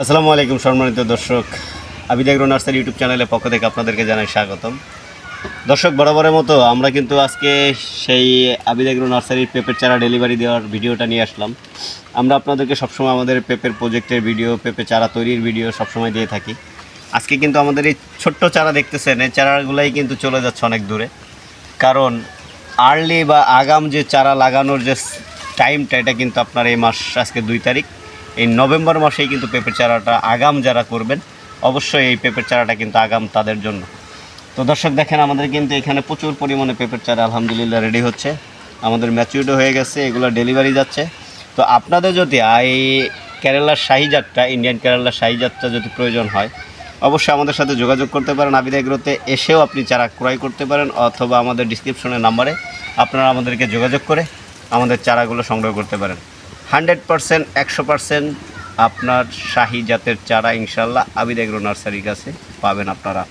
আসসালামু আলাইকুম সম্মানিত দর্শক, আবিদ এগ্রো নার্সারি ইউটিউব চ্যানেলের পক্ষ থেকে আপনাদেরকে জানাই স্বাগতম। দর্শক, বরাবরের মতো আমরা কিন্তু আজকে সেই আবিদ এগ্রো নার্সারির পেঁপের চারা ডেলিভারি দেওয়ার ভিডিওটা নিয়ে আসলাম। আমরা আপনাদেরকে সবসময় আমাদের পেঁপের প্রজেক্টের ভিডিও, পেঁপে চারা তৈরির ভিডিও সবসময় দিয়ে থাকি। আজকে কিন্তু আমাদের এই ছোট্ট চারা দেখতেছেন, এই চারাগুলাই কিন্তু চলে যাচ্ছে অনেক দূরে। কারণ আর্লি বা আগাম যে চারা লাগানোর যে টাইমটা, এটা কিন্তু আপনার এই মাস আজকে 2 তারিখ, এই নভেম্বর মাসেই কিন্তু পেঁপের চারাটা আগাম যারা করবেন, অবশ্যই এই পেঁপের চারাটা কিন্তু আগাম তাদের জন্য। তো দর্শক দেখেন, আমাদের কিন্তু এখানে প্রচুর পরিমাণে পেঁপের চারা আলহামদুলিল্লাহ রেডি হচ্ছে, আমাদের ম্যাচিউরও হয়ে গেছে, এগুলো ডেলিভারি যাচ্ছে। তো আপনাদের যদি এই কেরালার শাহী জাতটা, ইন্ডিয়ান কেরালার শাহী জাতটা যদি প্রয়োজন হয়, অবশ্যই আমাদের সাথে যোগাযোগ করতে পারেন। আবিদ এগ্রোতে এসেও আপনি চারা ক্রয় করতে পারেন, অথবা আমাদের ডিসক্রিপশনের নাম্বারে আপনারা আমাদেরকে যোগাযোগ করে আমাদের চারাগুলো সংগ্রহ করতে পারেন। 100% 100% আপনার শাহী জাতের চারা ইনশাল্লাহ আবিদ এগ্রো নার্সারির কাছে পাবেন আপনারা।